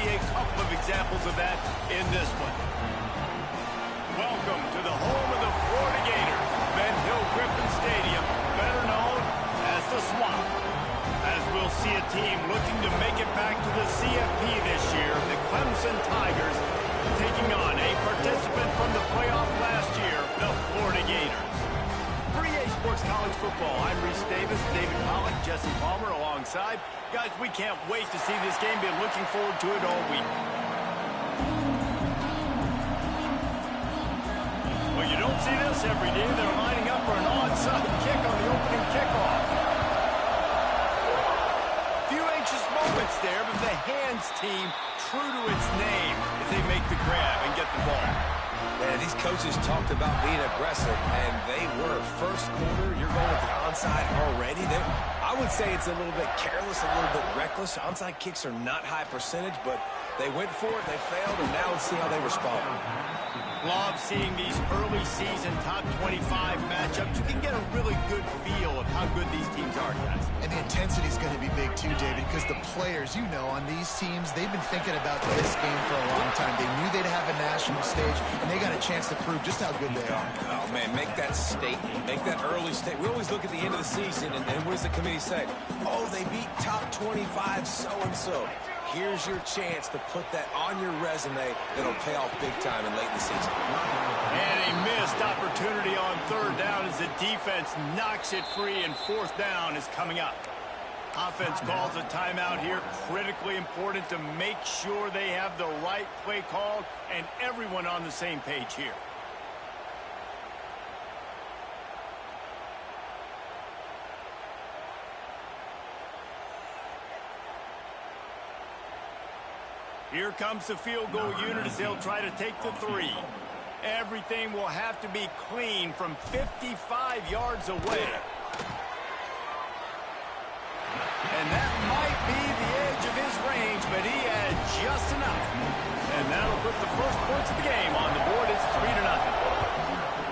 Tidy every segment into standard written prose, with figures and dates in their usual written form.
see a couple of examples of that in this one. Welcome to the home of the Florida Gators, Ben Hill Griffin Stadium, better known as the Swamp. As we'll see a team looking to make it back to the CFP this year, the Clemson Tigers taking on a participant from the playoff last year, the Florida Gators. For EA Sports College Football, I'm Reese Davis, David Pollack, Jesse Palmer alongside. Guys, we can't wait to see this game. Been looking forward to it all week. Well, you don't see this every day. They're lining up for an onside kick on the opening kickoff. Few anxious moments there, but the hands team true to its name as they make the grab and get the ball. Yeah, these coaches talked about being aggressive, and they were. First quarter, you're going with the onside already. I would say it's a little bit careless, a little bit reckless. Onside kicks are not high percentage, but they went for it, they failed, and now let's see how they respond. Love seeing these early season top 25 matchups. You can get a really good feel of how good these teams are, guys. And the intensity is going to be big too, David, because the players, you know, on these teams, they've been thinking about this game for a long time. They knew they'd have a national stage, and they got a chance to prove just how good they are. Oh, man, make that statement. Make that early statement. We always look at the end of the season, and what does the committee say? Oh, they beat top 25 so-and-so. Here's your chance to put that on your resume that'll pay off big time in late in the season. And a missed opportunity on third down as the defense knocks it free, and fourth down is coming up. Offense calls a timeout here. Critically important to make sure they have the right play called and everyone on the same page here. Here comes the field goal unit as they'll try to take the three. Everything will have to be clean from 55 yards away. And that might be the edge of his range, but he had just enough. And that'll put the first points of the game on the board. It's 3-0.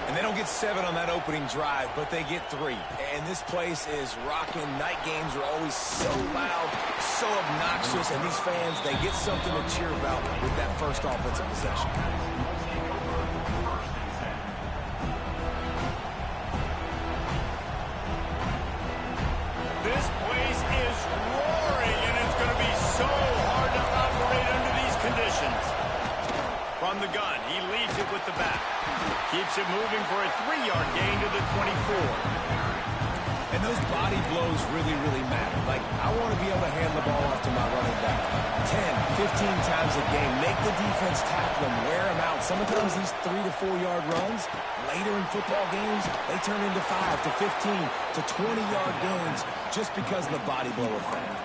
And they don't get 7 on that opening drive, but they get 3. And this place is rocking. Night games are always so loud, so obnoxious, and these fans, they get something to cheer about with that first offensive possession. This place is roaring, and it's going to be so hard to operate under these conditions. From the gun, he leads it with the back. Keeps it moving for a 3-yard gain to the 24. And those body blows really, really matter. Like, I want to be able to hand the ball off to my running back 10, 15 times a game. Make the defense tackle them, wear them out. Sometimes these 3- to 4-yard runs, later in football games, they turn into 5 to 15 to 20-yard gains just because of the body blow effect.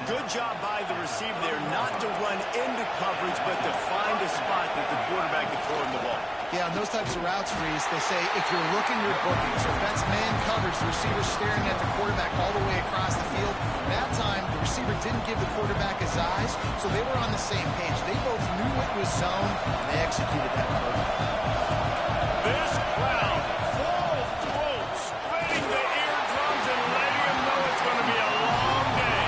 Good job by the receiver there not to run into coverage, but to find a spot that the quarterback can throw him the ball. Yeah, on those types of routes, Reese, they say if you're looking, you're booking. So if that's man coverage, the receiver's staring at the quarterback all the way across the field. That time, the receiver didn't give the quarterback his eyes, so they were on the same page. They both knew it was zone, and they executed that perfectly. This crowd, full throat, spreading the eardrums and letting them know it's going to be a long day.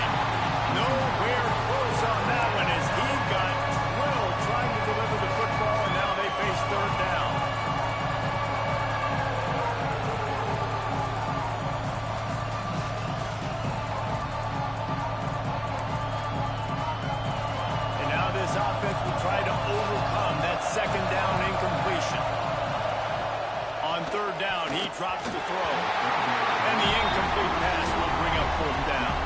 Nowhere close on that one as he got drilled trying to deliver the football, and now they face third down. And now this offense will try to overcome that second down incompletion. On third down, he drops the throw. And the incomplete pass will bring up fourth down.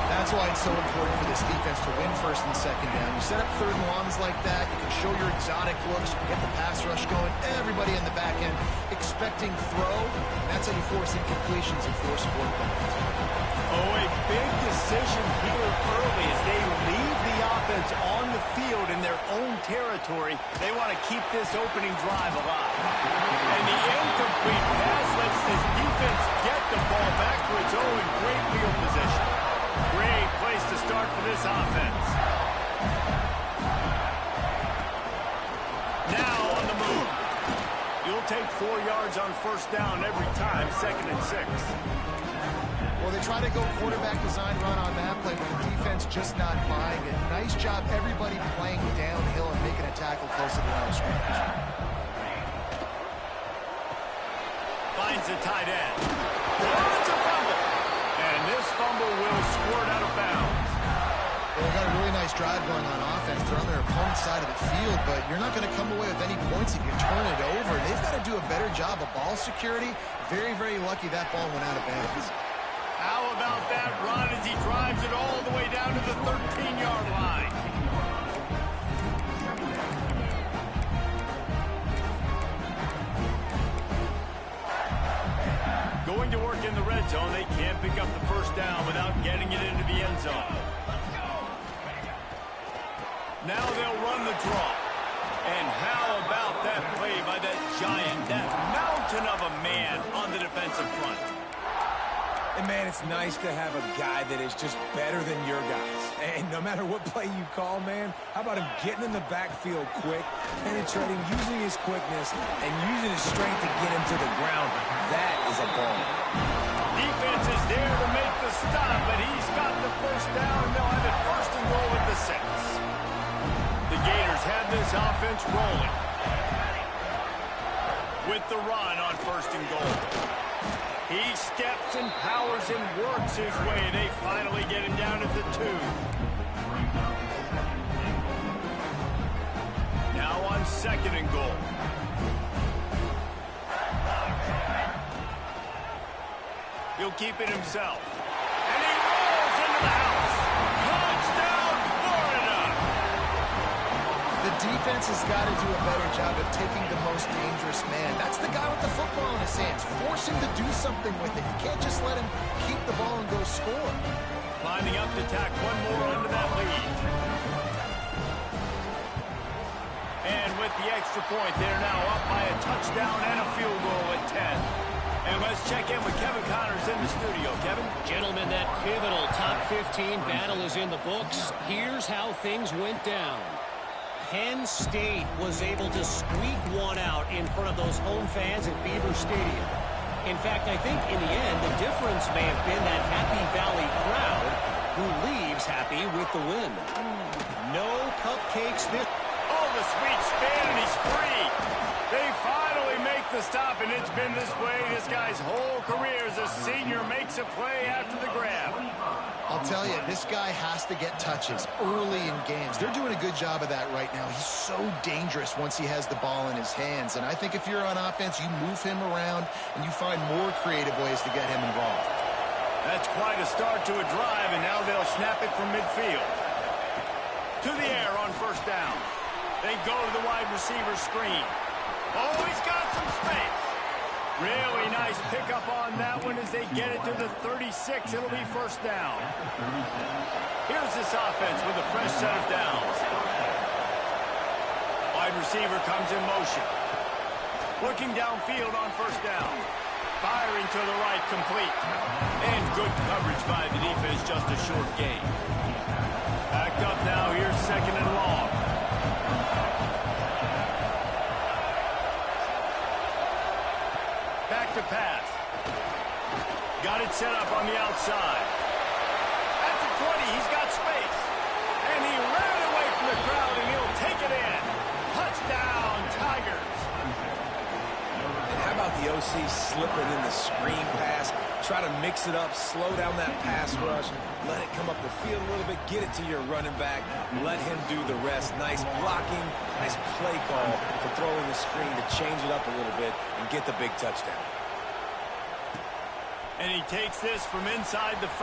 That's why it's so important for this defense to win first and second down. You set up third and longs like that, you can show your exotic looks, get the pass rush going, everybody in the back end expecting throw. That's how you force incompletions and force fourth downs. Oh, a big decision here early as they leave the offense on the field in their own territory. They want to keep this opening drive alive. And the incomplete pass lets this defense get the ball back for its own great field position. Great place to start for this offense. Now on the move. You'll take 4 yards on first down every time, 2nd and 6. Well, they try to go quarterback design run on that play, but the defense just not buying it. Nice job, everybody playing downhill and making a tackle close to the line of scrimmage. Finds the tight end. Oh, it's a fumble. And this fumble will squirt out of bounds. Well, they got a really nice drive going on offense. They're on their opponent's side of the field, but you're not going to come away with any points if you turn it over. They've got to do a better job of ball security. Very, very lucky that ball went out of bounds. How about that run as he drives it all the way down to the 13-yard line? Going to work in the red zone, they can't pick up the first down without getting it into the end zone. Now they'll run the draw. And how about that play by that giant, that mountain of a man on the defensive front? And, man, it's nice to have a guy that is just better than your guys. And no matter what play you call, man, how about him getting in the backfield quick, penetrating, using his quickness, and using his strength to get him to the ground? That is a ball. Defense is there to make the stop, but he's got the first down, and they'll have it first and goal at the 6. The Gators have this offense rolling. With the run on first and goal. He steps and powers and works his way. They finally get him down at the 2. Now on second and goal. He'll keep it himself. And he rolls into the house. Touchdown, Florida! The defense has got to do a better job of taking the most dangerous man. That's the guy with the football in his hands. Force him to do something with it. You can't just let him keep the ball and go score. Lining up to tack one more onto that lead. And with the extra point, they're now up by a touchdown and a field goal at 10. And let's check in with Kevin Connors in the studio. Kevin? Gentlemen, that pivotal top 15 battle is in the books. Here's how things went down. Penn State was able to squeak one out in front of those home fans at Beaver Stadium. In fact, I think in the end, the difference may have been that Happy Valley crowd who leaves happy with the win. No cupcakes this. Oh, the sweet spin, and he's free. They finally make the stop, and it's been this way this guy's whole career as a senior makes a play after the grab. I'll tell you, this guy has to get touches early in games. They're doing a good job of that right now. He's so dangerous once he has the ball in his hands. And I think if you're on offense, you move him around and you find more creative ways to get him involved. That's quite a start to a drive, and now they'll snap it from midfield. To the air on first down. They go to the wide receiver screen. Oh, he's got some space. Really nice pickup on that one as they get it to the 36. It'll be first down. Here's this offense with a fresh set of downs. Wide receiver comes in motion. Looking downfield on first down. Firing to the right, complete. And good coverage by the defense, just a short gain. Backed up now, here's second and long. Back to pass. Got it set up on the outside. At the 20, he's got space. And he ran it away from the crowd, and he'll take it in. Touchdown, Tigers. And how about the OC slipping in the screen pass? Try to mix it up, slow down that pass rush, let it come up the field a little bit, get it to your running back, let him do the rest. Nice blocking, nice play call for throwing the screen to change it up a little bit and get the big touchdown. And he takes this from inside the 5.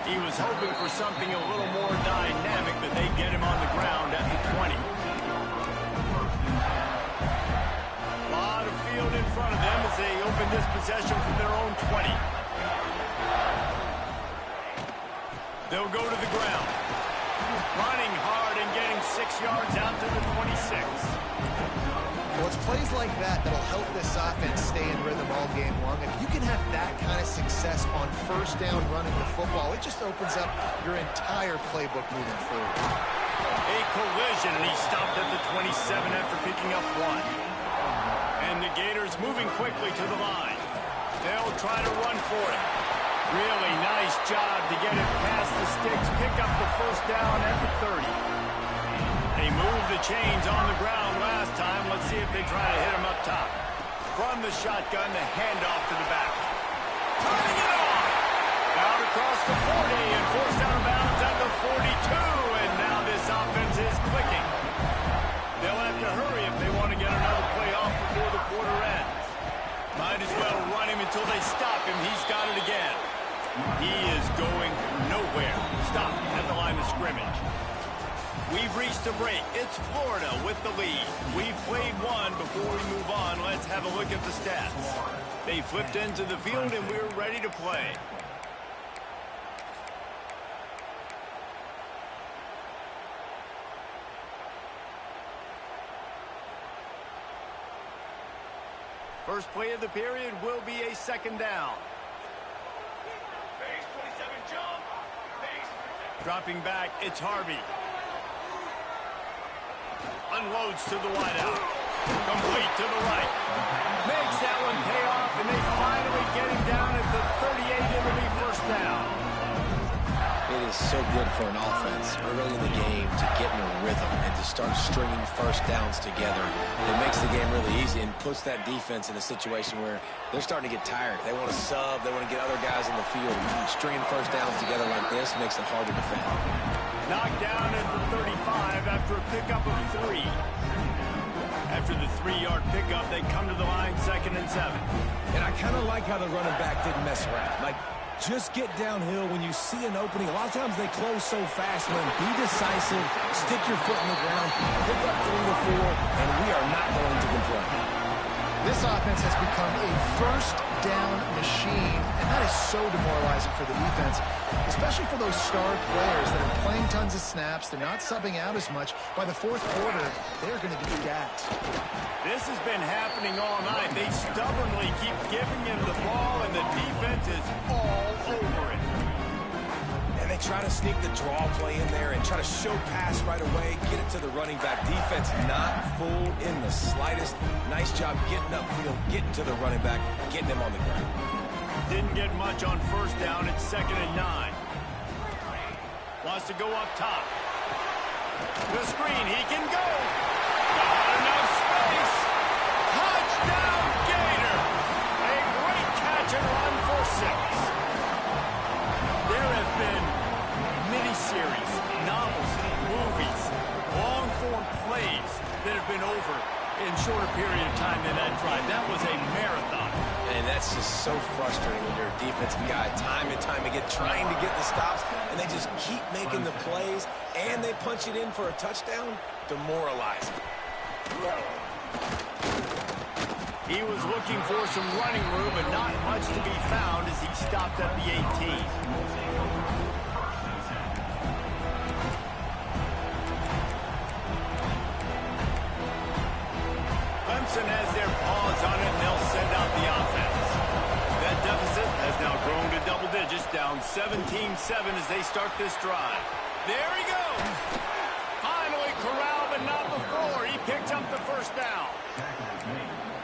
He was hoping for something a little more dynamic, but they get him on the ground at the 20. Field in front of them as they open this possession from their own 20. They'll go to the ground. Running hard and getting 6 yards out to the 26. Well, it's plays like that that'll help this offense stay in rhythm all game long. If you can have that kind of success on first down running the football, it just opens up your entire playbook moving forward. A collision, and he stopped at the 27 after picking up 1. And the Gators moving quickly to the line. They'll try to run for it. Really nice job to get it past the sticks, pick up the first down at the 30. They moved the chains on the ground last time. Let's see if they try to hit him up top. From the shotgun, the handoff to the back. Turning it on! Out across the 40 and forced out of bounds at the 42. And now this offense is clicking. They'll have to hurry if they want to get another play off before the quarter ends. Might as well run him until they stop him. He's got it again. He is going nowhere. Stop at the line of scrimmage. We've reached the break. It's Florida with the lead. We've played one. Before we move on, let's have a look at the stats. They flipped into the field, and we're ready to play. First play of the period will be a second down. Base 27 jump. Base. Dropping back, it's Harvey. Unloads to the wideout. Complete to the right. Makes that one pay off, and they finally get him down at the 38. It'll be first down. It is so good for an offense early in the game to get in a rhythm and to start stringing first downs together. It makes the game really easy and puts that defense in a situation where they're starting to get tired. They want to sub. They want to get other guys in the field. Stringing first downs together like this makes it hard to defend. Knocked down at the 35 after a pickup of 3. After the 3-yard pickup, they come to the line, 2nd and 7. And I kind of like how the running back didn't mess around. Like, just get downhill when you see an opening. A lot of times they close so fast, man. Be decisive, stick your foot in the ground, pick up 3 to 4, and we are not going to complain. This offense has become a first down machine, and that is so demoralizing for the defense, especially for those star players that are playing tons of snaps. They're not subbing out as much. By the fourth quarter, they're going to be gassed. This has been happening all night. They stubbornly keep giving him the ball, and the defense is all over it. And they try to sneak the draw play in there and try to show pass right away, get it to the running back. Defense not fooled in the slightest. Nice job getting upfield, getting to the running back, getting him on the ground. Didn't get much on first down. It's 2nd and 9. Wants to go up top. The screen, he can go. Not enough space. Touchdown, Gator. A great catch and run for 6. There have been miniseries, novels, movies, long-form plays that have been over in shorter period of time than that drive. That was a marathon. And that's just so frustrating when you're a defensive guy time and time again trying to get the stops, and they just keep making the plays, and they punch it in for a touchdown. Demoralizing. He was looking for some running room, but not much to be found as he stopped at the 18. Clemson has their paws on it, and they'll send out the offense. That deficit has now grown to double digits, down 17-7 as they start this drive. There he goes. Finally corralled, but not before. He picked up the first down.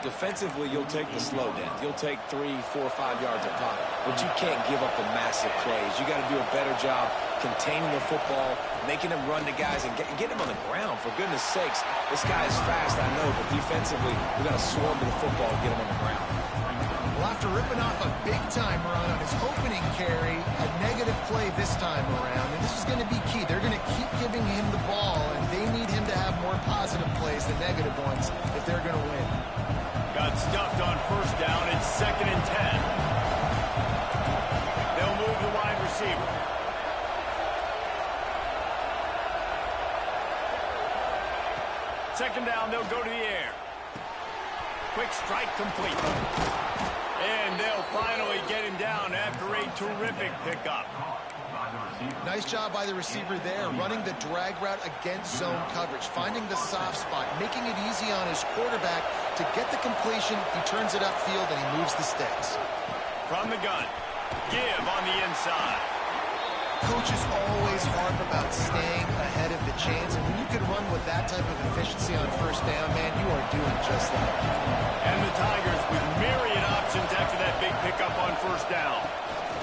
Defensively, you'll take the slow death. You'll take 3, 4, 5 yards a pop, but you can't give up the massive plays. You got to do a better job containing the football, making him run to guys, and get him on the ground. For goodness sakes, this guy is fast, I know, but defensively, we got to swarm to the football and get him on the ground. Well, after ripping off a big-time run on his opening carry, a negative play this time around, and this is going to be key. They're going to keep giving him the ball, and they need him to have more positive plays than negative ones if they're going to win. Got stuffed on first down. It's 2nd and 10. They'll move the wide receiver. Second down, they'll go to the air. Quick strike complete. And they'll finally get him down after a terrific pickup. Nice job by the receiver there, running the drag route against zone coverage, finding the soft spot, making it easy on his quarterback to get the completion. He turns it upfield, and he moves the sticks. From the gun, give on the inside. Coaches always harp about staying ahead of the chains, and when you can run with that type of efficiency on first down, man, you are doing just that. And the Tigers with myriad options after that big pickup on first down.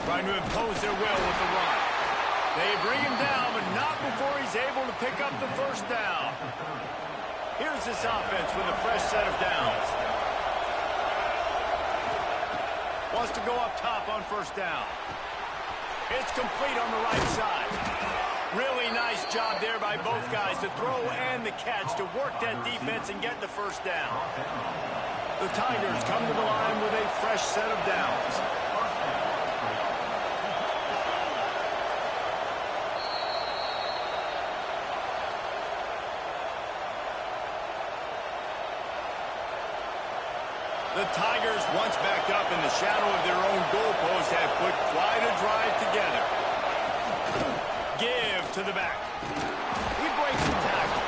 Trying to impose their will with the run. They bring him down, but not before he's able to pick up the first down. Here's this offense with a fresh set of downs. Wants to go up top on first down. It's complete on the right side. Really nice job there by both guys to throw and the catch to work that defense and get the first down. The Tigers come to the line with a fresh set of downs. The Tigers, once backed up in the shadow of their own goalpost, have put quite a drive together. Give to the back. He breaks the tackle.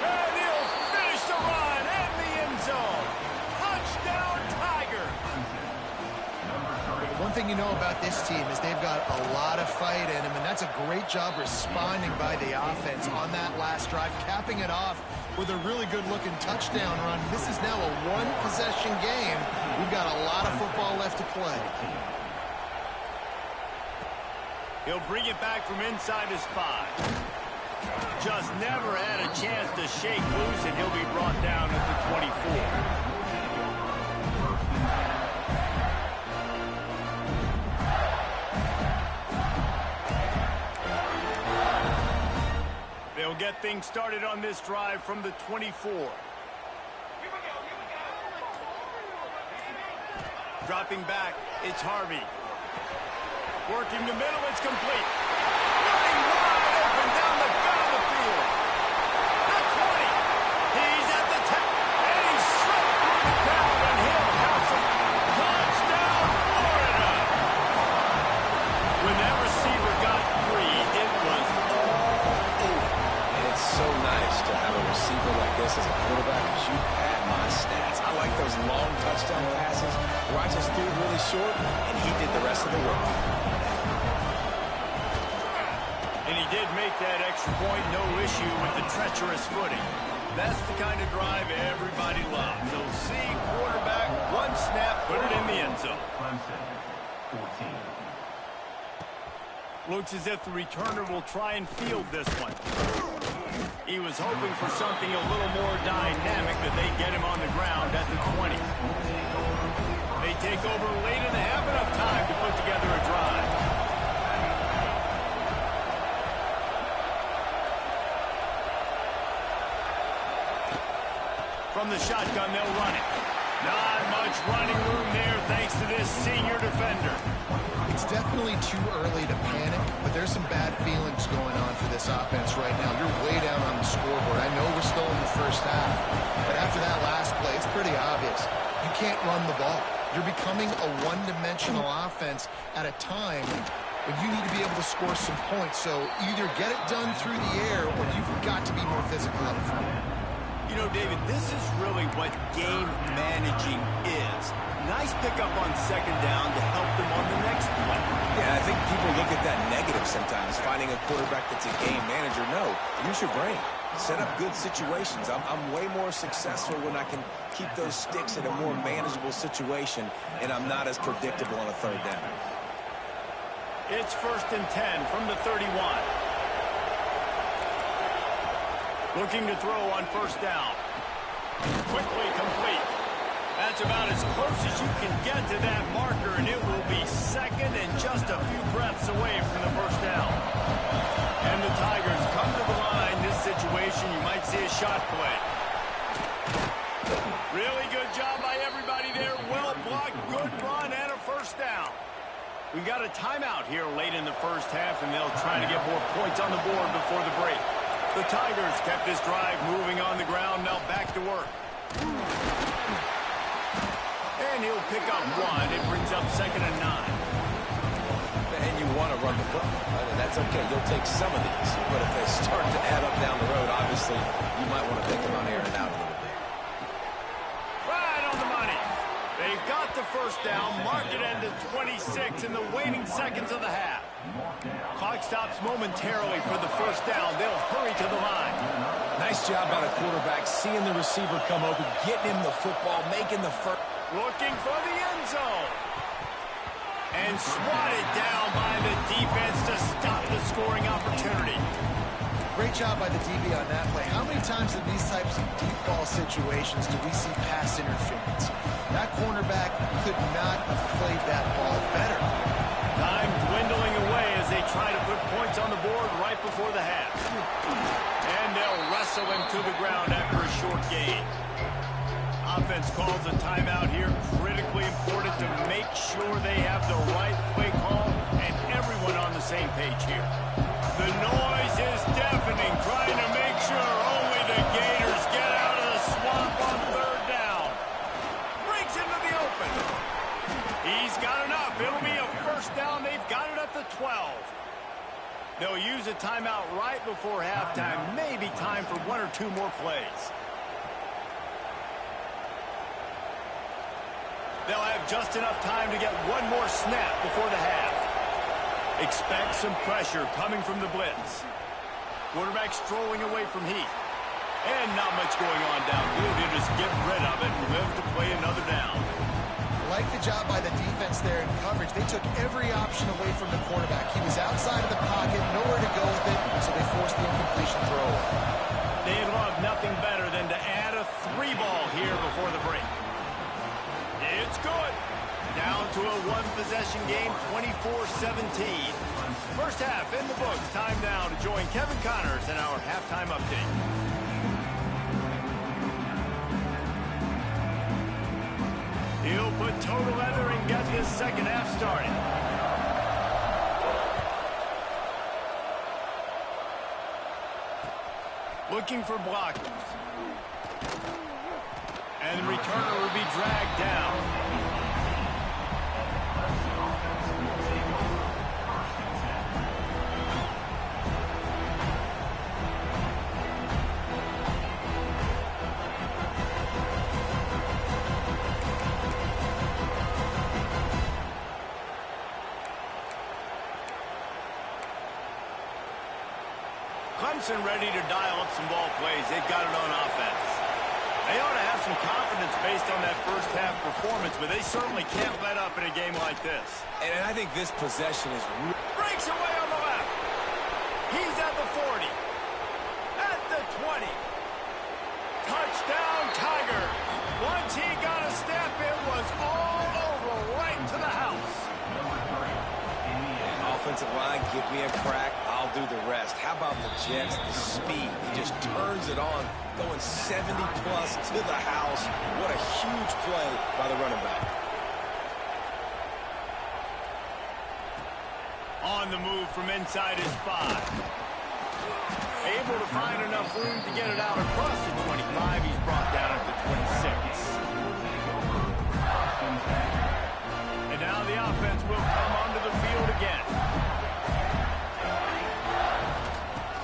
And he'll finish the run in the end zone. Touchdown, Tiger. One thing you know about this team is they've got a lot of fight in them, and that's a great job responding by the offense on that last drive, capping it off with a really good-looking touchdown run. This is now a one-possession game. We've got a lot of football left to play. He'll bring it back from inside his 5. Just never had a chance to shake loose, and he'll be brought down at the 24. They'll get things started on this drive from the 24. Dropping back, it's Harvey. Working the middle, it's complete. Running wide open down the gut of the field. The 20. He's at the 10. And he slipped through the crowd, and he'll have some. Touchdown, Florida. When that receiver got free, it was all over. And it's so nice to have a receiver like this as a quarterback, because you had my stats. I like those long touchdown passes where I just threw it really short, and he did the rest of the work. And he did make that extra point, no issue with the treacherous footing. That's the kind of drive everybody loves. So see quarterback, one snap, put it in the end zone. Looks as if the returner will try and field this one. He was hoping for something a little more dynamic, that they get him on the ground at the 20. They take over late in the half, enough time to put together a drive. From the shotgun, they'll run it. Not much running room there thanks to this senior defender. It's definitely too early to panic, but there's some bad feelings going on for this offense right now. You're way down on the scoreboard. I know we're still in the first half, but after that last play, it's pretty obvious. You can't run the ball. You're becoming a one-dimensional offense at a time when you need to be able to score some points. So either get it done through the air, or you've got to be more physical up front. You know, David, this is really what game managing is. Nice pickup on second down to help them on the next play. Yeah, I think people look at that negative sometimes, finding a quarterback that's a game manager. No, use your brain. Set up good situations. I'm way more successful when I can keep those sticks in a more manageable situation, and I'm not as predictable on a third down. It's 1st and 10 from the 31. Looking to throw on first down. Quickly complete. That's about as close as you can get to that marker, and it will be second and just a few breaths away from the first down. And the Tigers come to the line. This situation, you might see a shot play. Really good job by everybody there. Well blocked, good run, and a first down. We got a timeout here late in the first half, and they'll try to get more points on the board before the break. The Tigers kept this drive moving on the ground, now back to work. And he'll pick up one. It brings up 2nd and 9. And you want to run the football. That's okay. You'll take some of these. But if they start to add up down the road, obviously, you might want to think about airing it out a little bit. Right on the money. They've got the first down. Mark it into 26 in the waning seconds of the half. Clock stops momentarily for the first down. They'll hurry to the line. Nice job by the quarterback, seeing the receiver come open, getting him the football, making the first. Looking for the end zone. And swatted down by the defense to stop the scoring opportunity. Great job by the DB on that play. How many times in these types of deep ball situations do we see pass interference? That cornerback could not have played that ball better. Time dwindling away as they try to put points on the board right before the half. And they'll wrestle him to the ground after a short gain. Offense calls a timeout here. Critically important to make sure they have the right play call and everyone on the same page here. The noise is deafening, trying to make sure only the Gators get out of the swamp on third down. Breaks into the open. He's got enough. It'll be a first down. They've got it at the 12. They'll use a timeout right before halftime. Maybe time for one or two more plays. They'll have just enough time to get one more snap before the half. Expect some pressure coming from the blitz. Quarterback strolling away from heat. And not much going on downfield. He'll just get rid of it and live to play another down. I like the job by the defense there in coverage. They took every option away from the quarterback. He was outside of the pocket, nowhere to go with it, so they forced the incompletion throw. They'd love nothing better than to add a 3-ball here before the break. It's good. Down to a one-possession game, 24-17. First half in the books. Time now to join Kevin Connors in our halftime update. He'll put total leather and get this second half started. Looking for blockers. And the returner will be dragged down. Clemson ready to dial up some ball plays. They've got it on offense. They ought to have some confidence based on that first half performance, but they certainly can't let up in a game like this. And I think this possession is... Breaks away on the left. He's at the 40. At the 20. Touchdown, Tiger. Once he got a step, it was all over right to the house. Offensive line, give me a crack, I'll do the rest. How about the Jets, the speed? He just turns it on, going 70-plus to the house. What a huge play by the running back. On the move from inside his 5. Able to find enough room to get it out across the 25. He's brought down at the 26. And now the offense will come onto the field again.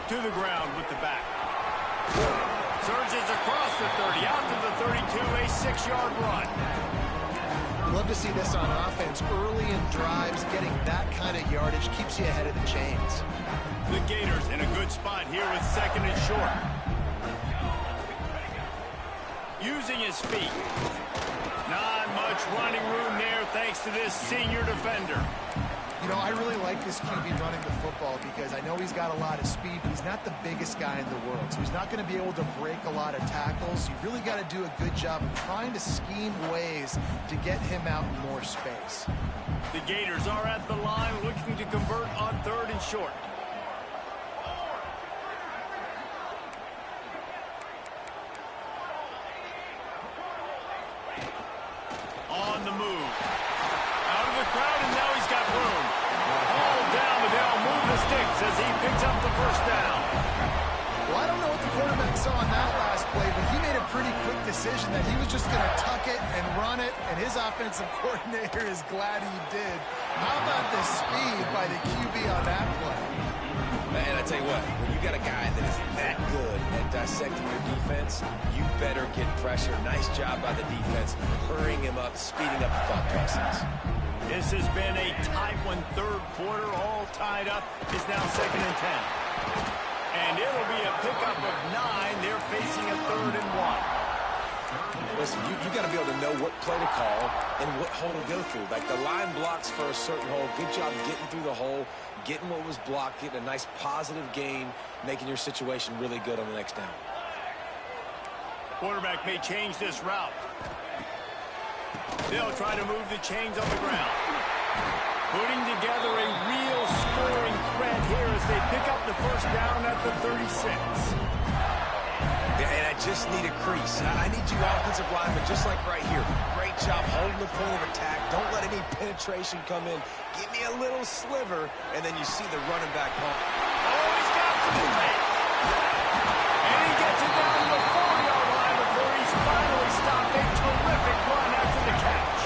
To the ground with the back. Surges across the 30, out to the 32, a 6-yard run. You love to see this on offense. Early in drives, getting that kind of yardage keeps you ahead of the chains. The Gators in a good spot here with second and short. Using his feet. Not much running room there thanks to this senior defender. You know, I really like this QB running the football because I know he's got a lot of speed, but he's not the biggest guy in the world. So he's not going to be able to break a lot of tackles. You really got to do a good job of trying to scheme ways to get him out in more space. The Gators are at the line looking to convert on third and short. On the move. Out of the crowd, and now he's got room. All down, but they'll move the sticks as he picks up the first down. Well, I don't know what the quarterback saw on that last play, but he made a pretty quick decision that he was just going to tuck it and run it, and his offensive coordinator is glad he did. How about the speed by the QB on that play? Man, I tell you what, when you got a guy that is that good at dissecting your defense, you better get pressure. Nice job by the defense, hurrying him up, speeding up the thought process. This has been a tight one. Third quarter, all tied up. Is now second and 10. And it'll be a pickup of 9. They're facing a 3rd and 1. Listen, you got to be able to know what play to call and what hole to go through. Like the line blocks for a certain hole. Good job getting through the hole, getting what was blocked, getting a nice positive gain, making your situation really good on the next down. Quarterback may change this route. They'll try to move the chains on the ground. Putting together a real scoring threat here as they pick up the first down at the 36. And I just need a crease. I need you offensive linemen just like right here. Great job holding the point of attack. Don't let any penetration come in. Give me a little sliver, and then you see the running back pump. Oh, he's got some space. And he gets it down to the 40-yard line before he's finally stopped. A terrific run after the catch.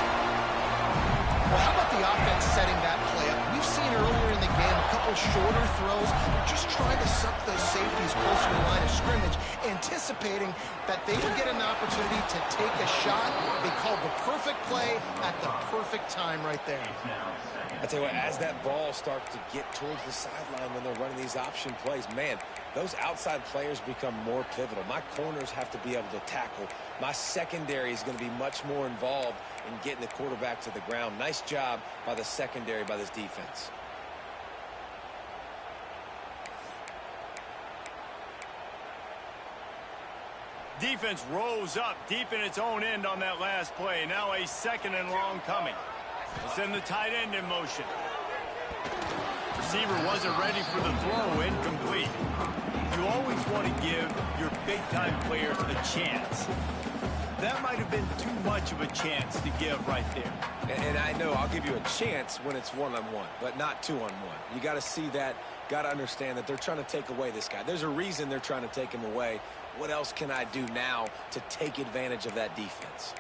Well, how about the offense setting that play up? We've seen earlier in the game a couple shorter throws, just trying to suck those safeties closer to the line of scrimmage, anticipating that they would get an opportunity to take a shot. They called the perfect play at the perfect time right there. I tell you what, as that ball starts to get towards the sideline when they're running these option plays, man, those outside players become more pivotal. My corners have to be able to tackle. My secondary is going to be much more involved in getting the quarterback to the ground. Nice job by the secondary, by this defense. Defense rose up deep in its own end on that last play. Now a second and long coming. They'll send the tight end in motion. Receiver wasn't ready for the throw, incomplete. You always want to give your big-time players a chance. That might have been too much of a chance to give right there. And I know I'll give you a chance when it's one-on-one, but not two-on-one. You got to see that, got to understand that they're trying to take away this guy. There's a reason they're trying to take him away. What else can I do now to take advantage of that defense?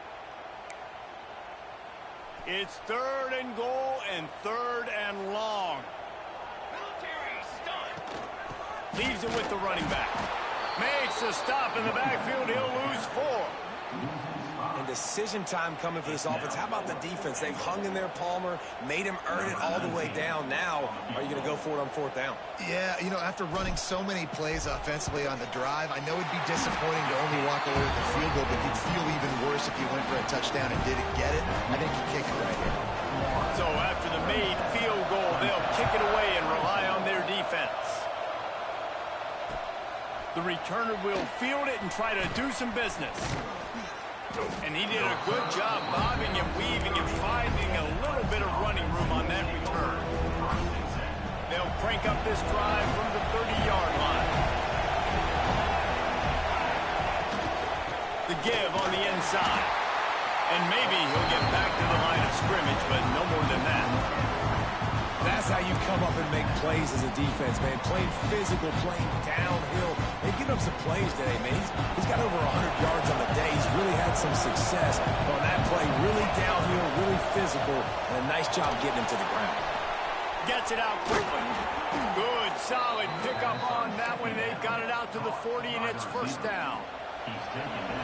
It's 3rd and goal and 3rd and long. Military stunt. Leaves it with the running back. Makes a stop in the backfield. He'll lose 4. And decision time coming for this offense. How about the defense? They've hung in there, Palmer, made him earn it all the way down. Now, are you going to go for it on 4th down? Yeah, you know, after running so many plays offensively on the drive, I know it'd be disappointing to only walk away with the field goal, but you'd feel even worse if you went for a touchdown and didn't get it. I think you kick it right here. So after the made field goal, they'll kick it away and rely on their defense. The returner will field it and try to do some business. And he did a good job bobbing and weaving and finding a little bit of running room on that return. They'll crank up this drive from the 30-yard line. The give on the inside. And maybe he'll get back to the line of scrimmage, but no more than that. That's how you come up and make plays as a defense, man. Playing physical, playing downhill. They've given up some plays today, man. He's got over 100 yards on the day. He's really had some success on that play. Really downhill, really physical, and a nice job getting him to the ground. Gets it out quickly. Good, solid pickup on that one. They've got it out to the 40, and it's 1st down.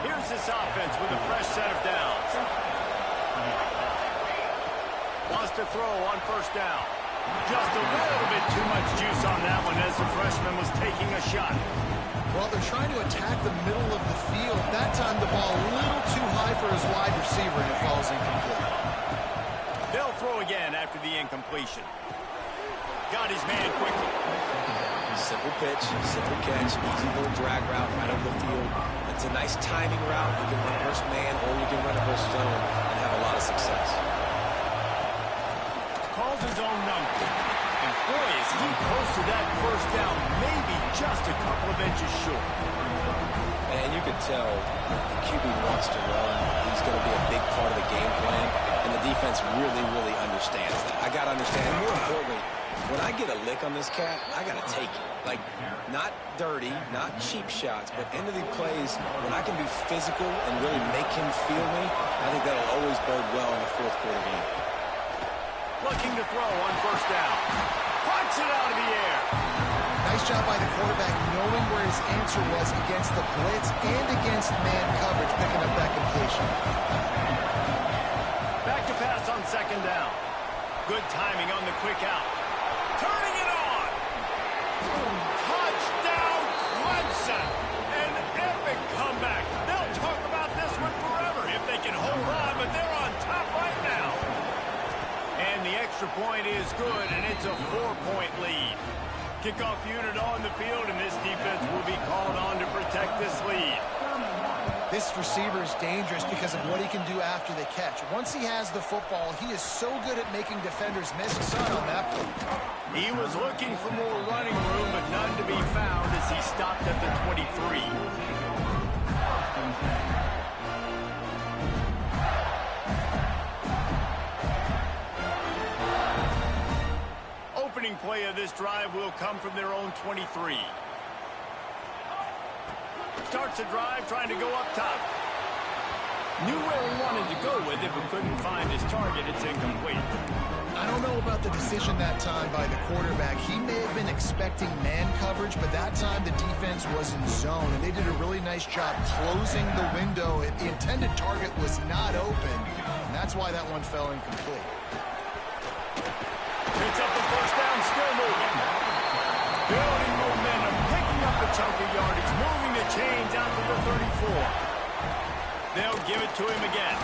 Here's this offense with a fresh set of downs. Wants to throw on 1st down. Just a little bit too much juice on that one as the freshman was taking a shot. Well, they're trying to attack the middle of the field. That time the ball a little too high for his wide receiver, and it falls incomplete. They'll throw again after the incompletion. Got his man quickly. Simple pitch, simple catch, easy little drag route right over the field. It's a nice timing route. You can run it versus man or you can run it versus zone and have a lot of success. Calls his own number. And boy, is he close to that 1st down, maybe just a couple of inches short. And you can tell the QB wants to run. He's going to be a big part of the game plan. And the defense really, really understands that. I got to understand. And more importantly, when I get a lick on this cat, I got to take it. Like, not dirty, not cheap shots, but end of the plays, when I can be physical and really make him feel me, I think that'll always bode well in the 4th quarter game. Looking to throw on 1st down. Punts it out of the air. Nice job by the quarterback knowing where his answer was against the blitz and against man coverage, picking up that completion. Back to pass on 2nd down. Good timing on the quick out. Turning it on. Touchdown, Clemson. An epic comeback. They'll talk about this one forever extra point is good, and it's a 4-point lead. Kickoff unit on the field, and this defense will be called on to protect this lead. This receiver is dangerous because of what he can do after the catch. Once he has the football, he is so good at making defenders miss. Son on that play. He was looking for more running room, but none to be found as he stopped at the 23. Opening play of this drive will come from their own 23. Starts the drive trying to go up top. Knew where he wanted to go with it, but couldn't find his target. It's incomplete. I don't know about the decision that time by the quarterback. He may have been expecting man coverage, but that time the defense was in zone, and they did a really nice job closing the window. The intended target was not open, and that's why that one fell incomplete. Picks up the first down, still moving. Building momentum, picking up a chunk of yardage, moving the chains out to the 34. They'll give it to him again.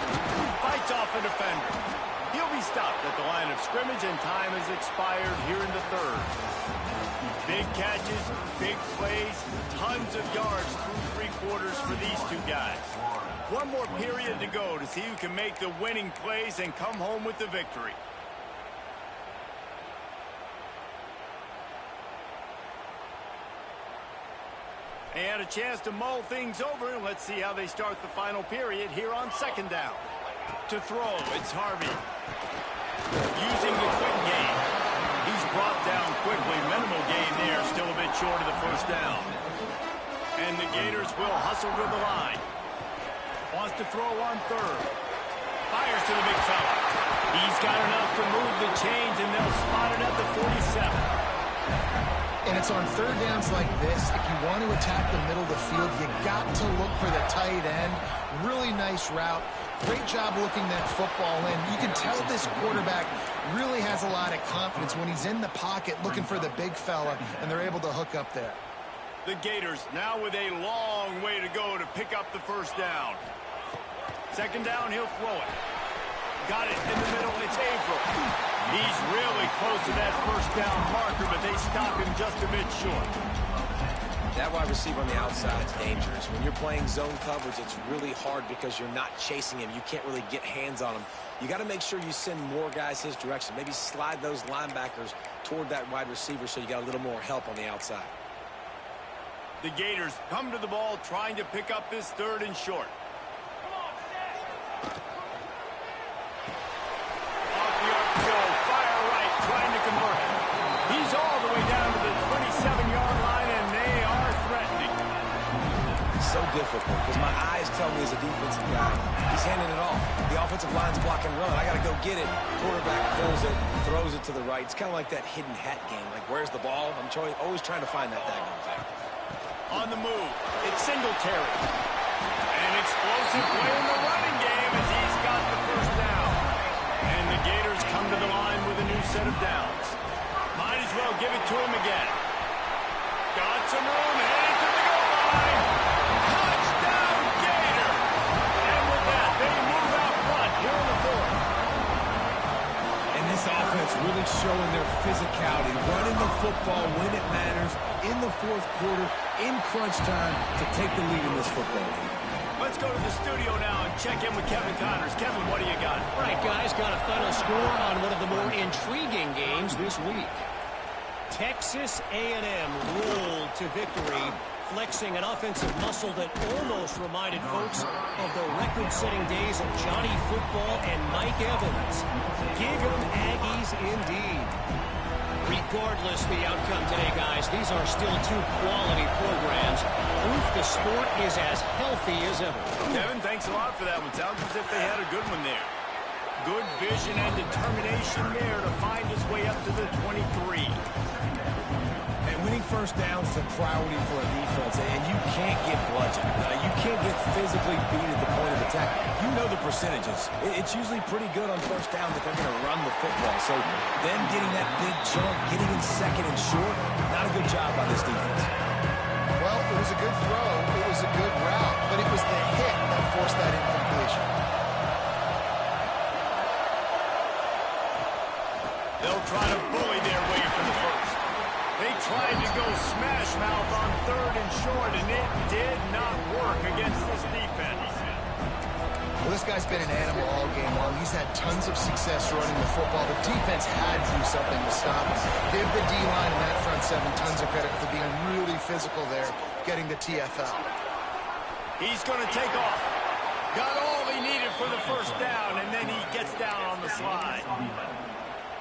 Fights off a defender. He'll be stopped at the line of scrimmage, and time has expired here in the third. Big catches, big plays, tons of yards through three quarters for these two guys. One more period to go to see who can make the winning plays and come home with the victory. They had a chance to mull things over, and let's see how they start the final period here on second down. To throw, it's Harvey. Using the quick game. He's brought down quickly. Minimal gain there, still a bit short of the first down. And the Gators will hustle to the line. Wants to throw on third. Fires to the big fella. He's got enough to move the chains, and they'll spot it at the 47. And it's on third downs like this, if you want to attack the middle of the field, you got to look for the tight end. Really nice route. Great job looking that football in. You can tell this quarterback really has a lot of confidence when he's in the pocket looking for the big fella, and they're able to hook up there. The Gators now with a long way to go to pick up the first down. Second down, he'll throw it. Got it in the middle, it's Averill. He's really close to that first down marker, but they stop him just a bit short. That wide receiver on the outside is dangerous. When you're playing zone coverage, it's really hard because you're not chasing him. You can't really get hands on him. You got to make sure you send more guys his direction. Maybe slide those linebackers toward that wide receiver so you got a little more help on the outside. The Gators come to the ball trying to pick up this third and short. He's all the way down to the 27-yard line, and they are threatening. It's so difficult because my eyes tell me as a defensive guy, he's handing it off. The offensive line's blocking run. I got to go get it. Quarterback pulls it, throws it to the right. It's kind of like that hidden hat game. Like, where's the ball? I'm always trying to find that daggone thing. On the move, it's Singletary. An explosive play in the running game as he's got the first down. And the Gators come to the line with a new set of downs. Might as well give it to him again. Got some room, headed to the goal line. Touchdown, Gator! And with that, they move out front here in the fourth. And this offense really showing their physicality, running the football when it matters, in the fourth quarter, in crunch time, to take the lead in this football game. Let's go to the studio now and check in with Kevin Connors. Kevin, what do you got? All right, guys, got a final score on one of the more intriguing games this week. Texas A&M rolled to victory, flexing an offensive muscle that almost reminded folks of the record-setting days of Johnny Football and Mike Evans. Give 'em Aggies indeed. Regardless the outcome today, guys, these are still two quality programs. Proof the sport is as healthy as ever. Kevin, thanks a lot for that one. Sounds as if they had a good one there. Good vision and determination there to find his way up to the 23. And winning first downs is a priority for a defense, and you can't get bludgeoned. You can't get physically beat at the point of attack. You know the percentages. It's usually pretty good on first down that they're going to run the football. So them getting that big jump, getting in second and short, not a good job by this defense. Well, it was a good throw. It was a good route, but it was the hit that forced that incompletion. try to bully their way for the first. They tried to go smash mouth on 3rd and short, and it did not work against this defense. Well, this guy's been an animal all game long. He's had tons of success running the football. The defense had to do something to stop him. Give the D-line and that front seven tons of credit for being really physical there, getting the TFL. He's going to take off. Got all he needed for the first down, and then he gets down on the slide.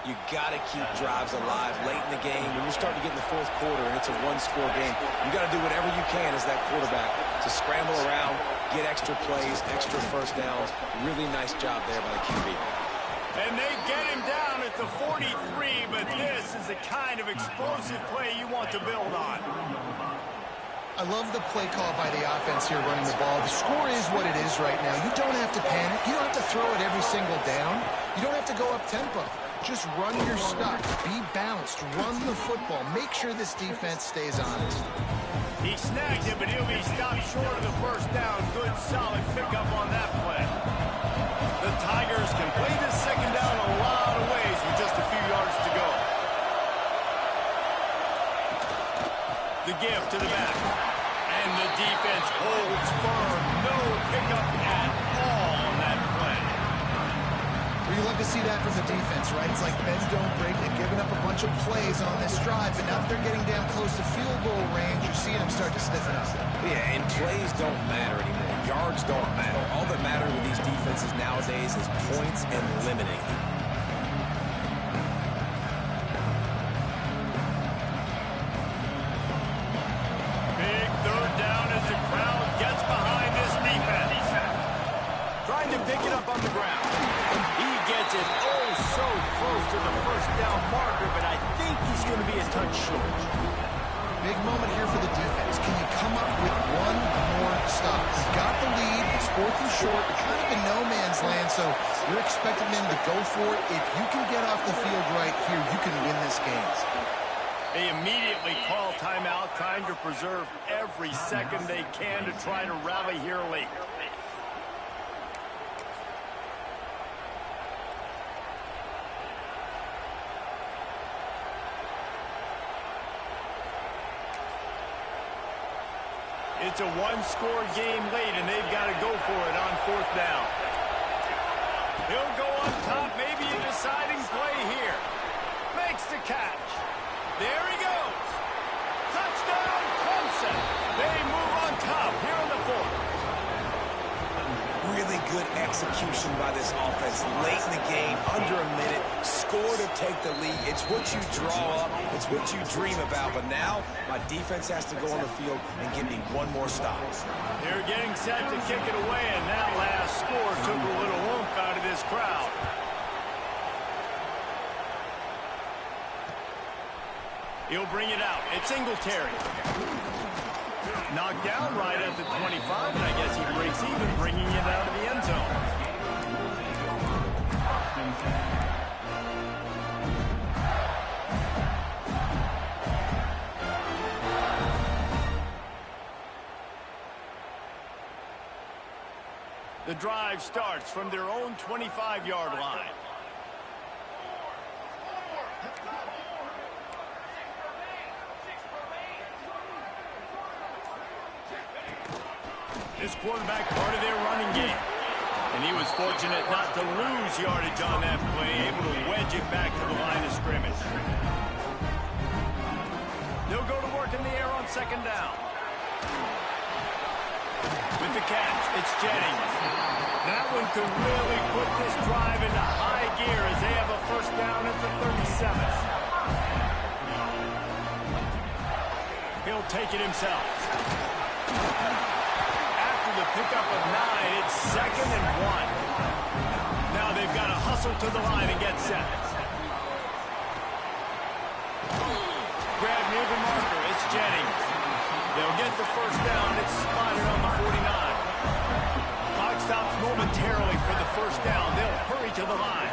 You got to keep drives alive late in the game. When you're starting to get in the 4th quarter and it's a one-score game, you got to do whatever you can as that quarterback to scramble around, get extra plays, extra first downs. Really nice job there by the QB. And they get him down at the 43, but this is the kind of explosive play you want to build on. I love the play call by the offense here running the ball. The score is what it is right now. You don't have to panic. You don't have to throw it every single down. You don't have to go up tempo. Just run your stuff. Be balanced. Run the football. Make sure this defense stays honest. He snagged it, but he'll be stopped short of the first down. Good, solid pickup on that play. The Tigers can play this second down a lot of ways with just a few yards to go. The give to the back. And the defense holds firm. No pickup at all on that play. Well, you love to see that from the defense, right? It's like bend, don't break. They've given up a bunch of plays on this drive, but now that they're getting down close to field goal range, you're seeing them start to stiffen up. Yeah, and plays don't matter anymore. Yards don't matter. All that matters with these defenses nowadays is points and limiting them. Big 3rd down as the crowd gets behind this defense. Trying to pick it up on the ground. He gets it oh so close to the first down marker, but I think he's going to be a touch short. Big moment here for the defense. Can you come up with one more stop? You got the lead. It's 4th and short. You're kind of in no man's land, so you're expecting them to go for it. If you can get off the field right here, you can win this game. They immediately call timeout, trying to preserve every second they can to try to rally here late. It's a one-score game late, and they've got to go for it on 4th down. He'll go on top, maybe a deciding play here. Makes the catch. There he goes. Touchdown, Clemson. They move on top here in the 4th. Really good execution by this offense late in the game, under a minute, score to take the lead. It's what you draw up, it's what you dream about, but now my defense has to go on the field and give me one more stop. They're getting set to kick it away, and that last score took a little oomph out of this crowd. He'll bring it out. It's Singletary. Knocked down right at the 25, and I guess he breaks even, bringing it out of the end zone. The drive starts from their own 25-yard line. This quarterback part of their running game. And he was fortunate not to lose yardage on that play, able to wedge it back to the line of scrimmage. They'll go to work in the air on 2nd down. With the catch, it's Jennings. That one could really put this drive into high gear as they have a first down at the 37th. He'll take it himself. The pickup of 9, it's 2nd and 1. Now they've got to hustle to the line and get set. Grab near the marker, it's Jennings. They'll get the first down, it's spotted on the 49. Clock stops momentarily for the first down. They'll hurry to the line.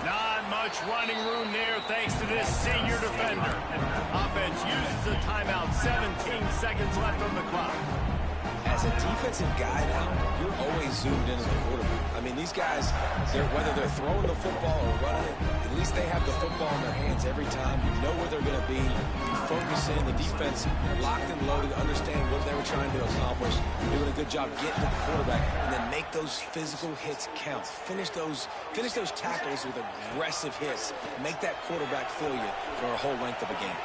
Not much running room there thanks to this senior defender. Offense uses a timeout, 17 seconds left on the clock. as a defensive guy now, you're always zoomed into the quarterback. I mean, these guys, whether they're throwing the football or running it, at least they have the football in their hands every time. You know where they're going to be. You focus in. The defense locked and loaded, understand what they were trying to accomplish, doing a good job getting to the quarterback, and then make those physical hits count. Finish those tackles with aggressive hits. Make that quarterback feel you for a whole length of a game.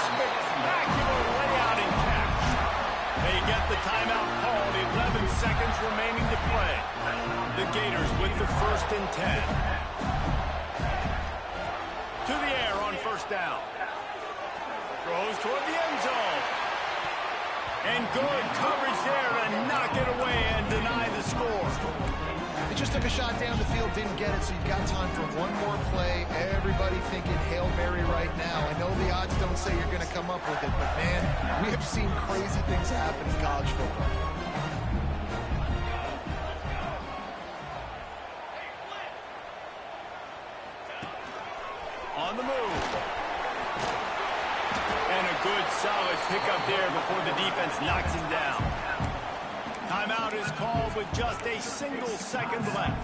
Spectacular layout and catch. They get the timeout called. 11 seconds remaining to play. The Gators with the 1st and 10. To the air on 1st down. Throws toward the end zone. And good coverage there to knock it away and deny the score. They just took a shot down the field, didn't get it, so you've got time for one more play. Everybody thinking Hail Mary right now. I know the odds don't say you're going to come up with it, but, man, we have seen crazy things happen in college football. On the move. And a good, solid pickup there before the defense knocks him down. Timeout is called with just a single second left.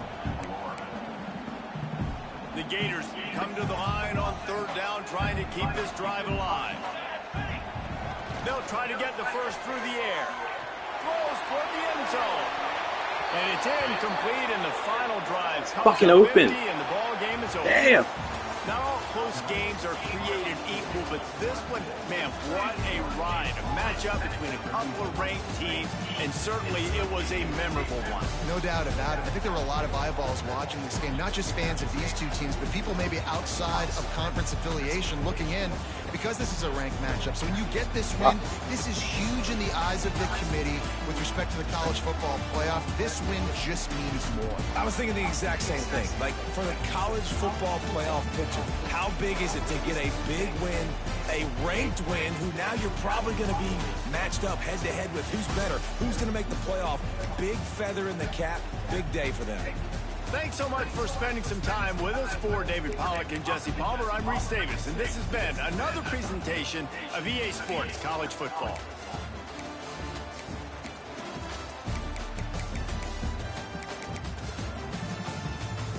The Gators come to the line on 3rd down, trying to keep this drive alive. They'll try to get the first through the air. Throws toward the end zone. And it's incomplete, and the final drive comes fucking up open. empty, and the ball game is over. Damn. Not all close games are created equal, but this one, man, what a ride. A matchup between a couple of ranked teams, and certainly it was a memorable one. No doubt about it. I think there were a lot of eyeballs watching this game, not just fans of these two teams, but people maybe outside of conference affiliation looking in, because this is a ranked matchup. So when you get this win, this is huge in the eyes of the committee with respect to the college football playoff. This win just means more. I was thinking the exact same thing. Like, for the college football playoff picture, how big is it to get a big win, a ranked win, who now you're probably going to be matched up head-to-head with who's better, who's going to make the playoff. Big feather in the cap, big day for them. Thanks so much for spending some time with us. For David Pollack and Jesse Palmer, I'm Reese Davis, and this has been another presentation of EA Sports College Football.